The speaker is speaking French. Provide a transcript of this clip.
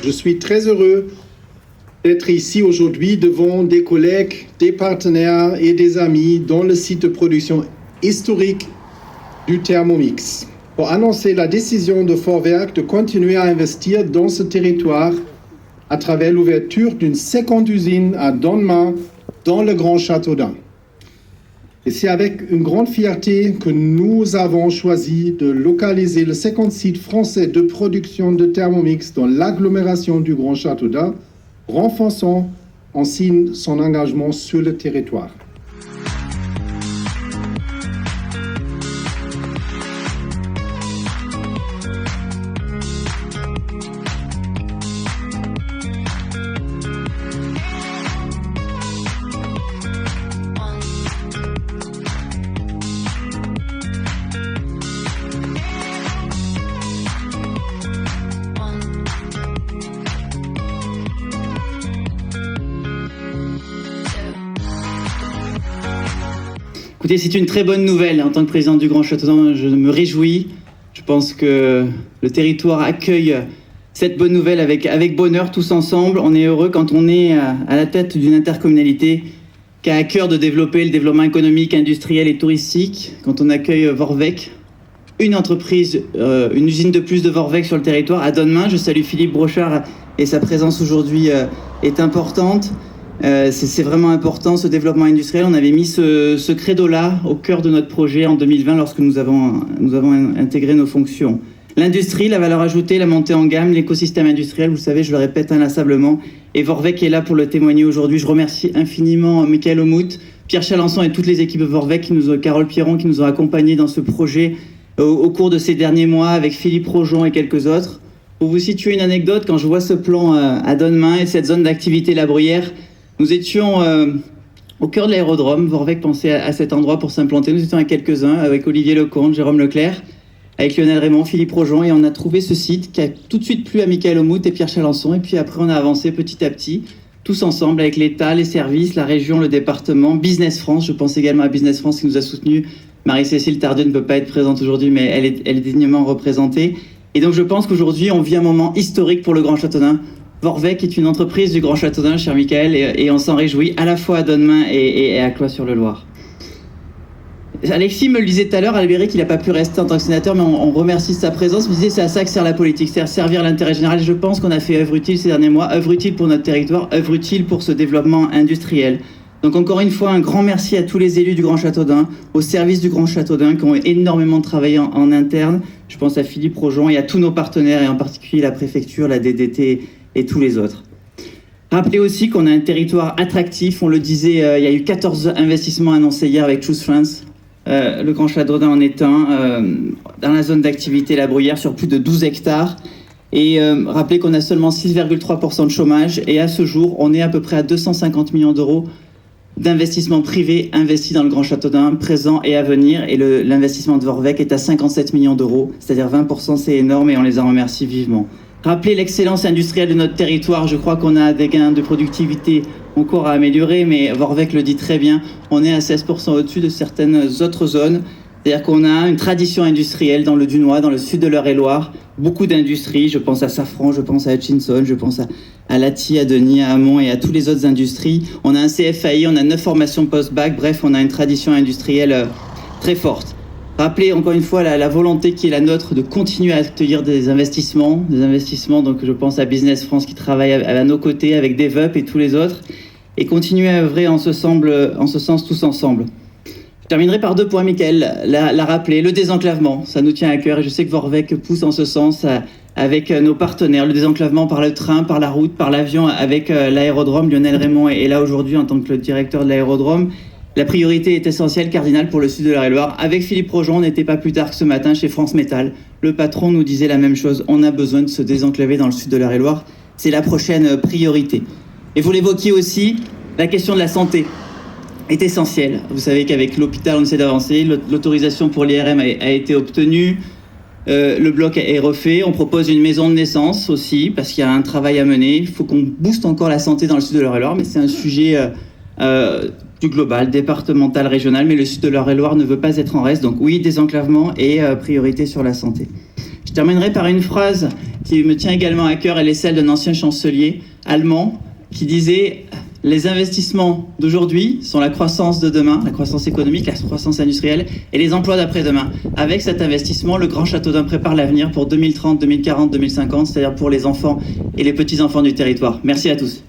Je suis très heureux d'être ici aujourd'hui devant des collègues, des partenaires et des amis dans le site de production historique du Thermomix pour annoncer la décision de Vorwerk de continuer à investir dans ce territoire à travers l'ouverture d'une 50e usine à Donnemain dans le Grand Châteaudun. Et c'est avec une grande fierté que nous avons choisi de localiser le 50 site français de production de Thermomix dans l'agglomération du Grand Châteaudun, renforçant en signe son engagement sur le territoire. Écoutez, c'est une très bonne nouvelle. En tant que président du Grand Châteaudun, je me réjouis. Je pense que le territoire accueille cette bonne nouvelle avec bonheur tous ensemble. On est heureux quand on est à la tête d'une intercommunalité qui a à cœur de développer le développement économique, industriel et touristique. Quand on accueille Vorwerk, une entreprise, une usine de plus de Vorwerk sur le territoire. À Donnemain, je salue Philippe Brochard et sa présence aujourd'hui est importante. C'est vraiment important, ce développement industriel. On avait mis ce credo-là au cœur de notre projet en 2020 lorsque nous avons intégré nos fonctions. L'industrie, la valeur ajoutée, la montée en gamme, l'écosystème industriel, vous le savez, je le répète inlassablement. Et Vorwerk est là pour le témoigner aujourd'hui. Je remercie infiniment Michael Omuth, Pierre Chalençon et toutes les équipes de Vorwerk, Carole Pierron, qui nous ont accompagnés dans ce projet au cours de ces derniers mois avec Philippe Rojon et quelques autres. Pour vous situer une anecdote, quand je vois ce plan à Donnemain et cette zone d'activité La Bruyère, nous étions au cœur de l'aérodrome. Vorwerk pensait à cet endroit pour s'implanter. Nous étions avec quelques-uns, avec Olivier Lecomte, Jérôme Leclerc, avec Lionel Raymond, Philippe Rojon, et on a trouvé ce site qui a tout de suite plu à Michael Omuth et Pierre Chalençon. Et puis après, on a avancé petit à petit, tous ensemble, avec l'État, les services, la région, le département, Business France. Je pense également à Business France qui nous a soutenus. Marie-Cécile Tardieu ne peut pas être présente aujourd'hui, mais elle est dignement représentée. Et donc je pense qu'aujourd'hui, on vit un moment historique pour le Grand Châteaudun. Vorwerk est une entreprise du Grand Châteaudun, cher Michael, et on s'en réjouit à la fois à Donnemain et à Cloix-sur-le-Loir. Alexis me le disait tout à l'heure, Albéric, il n'a pas pu rester en tant que sénateur, mais on remercie sa présence. Il me disait c'est à ça que sert la politique, c'est à servir l'intérêt général. Et je pense qu'on a fait œuvre utile ces derniers mois, œuvre utile pour notre territoire, œuvre utile pour ce développement industriel. Donc encore une fois, un grand merci à tous les élus du Grand Châteaudun, au service du Grand Châteaudun qui ont énormément travaillé en interne. Je pense à Philippe Rojon et à tous nos partenaires, et en particulier la préfecture, la DDT et tous les autres. Rappelez aussi qu'on a un territoire attractif. On le disait, il y a eu 14 investissements annoncés hier avec Choose France. Le Grand Châteaudun en est un, dans la zone d'activité La Bruyère, sur plus de 12 hectares. Et rappelez qu'on a seulement 6,3% de chômage. Et à ce jour, on est à peu près à 250 millions d'euros d'investissements privés investis dans le Grand Châteaudun, présent et à venir. Et l'investissement de Vorwerk est à 57 millions d'euros, c'est-à-dire 20%, c'est énorme et on les en remercie vivement. Rappelez l'excellence industrielle de notre territoire. Je crois qu'on a des gains de productivité encore à améliorer, mais Vorwerk le dit très bien, on est à 16% au-dessus de certaines autres zones. C'est-à-dire qu'on a une tradition industrielle dans le Dunois, dans le sud de l'Eure-et-Loire, beaucoup d'industries. Je pense à Safran, je pense à Hutchinson, je pense à Lati, à Denis, à Hamon et à toutes les autres industries. On a un CFAI, on a 9 formations post-bac, bref, on a une tradition industrielle très forte. Rappelez encore une fois la volonté qui est la nôtre de continuer à accueillir des investissements, donc je pense à Business France qui travaille à nos côtés avec DevUp et tous les autres, et continuer à œuvrer en ce sens tous ensemble. Je terminerai par 2 points, Michael l'a rappelé, le désenclavement, ça nous tient à cœur et je sais que Vorwerk pousse en ce sens avec nos partenaires, le désenclavement par le train, par la route, par l'avion, avec l'aérodrome. Lionel Raymond est là aujourd'hui en tant que le directeur de l'aérodrome. La priorité est essentielle, cardinale pour le sud de l'Eure-et-Loire. Avec Philippe Rojon, on n'était pas plus tard que ce matin chez France Métal. Le patron nous disait la même chose. On a besoin de se désenclaver dans le sud de l'Eure-et-Loire. C'est la prochaine priorité. Et vous l'évoquiez aussi, la question de la santé est essentielle. Vous savez qu'avec l'hôpital, on essaie d'avancer. L'autorisation pour l'IRM a été obtenue. Le bloc est refait. On propose une maison de naissance aussi, parce qu'il y a un travail à mener. Il faut qu'on booste encore la santé dans le sud de l'Eure-et-Loire, mais c'est un sujet du global, départemental, régional, mais le sud de l'Eure-et-Loire ne veut pas être en reste. Donc oui, désenclavement et priorité sur la santé. Je terminerai par une phrase qui me tient également à cœur, elle est celle d'un ancien chancelier allemand qui disait « Les investissements d'aujourd'hui sont la croissance de demain, la croissance économique, la croissance industrielle et les emplois d'après-demain. Avec cet investissement, le Grand Châteaudun prépare l'avenir pour 2030, 2040, 2050, c'est-à-dire pour les enfants et les petits-enfants du territoire. » Merci à tous.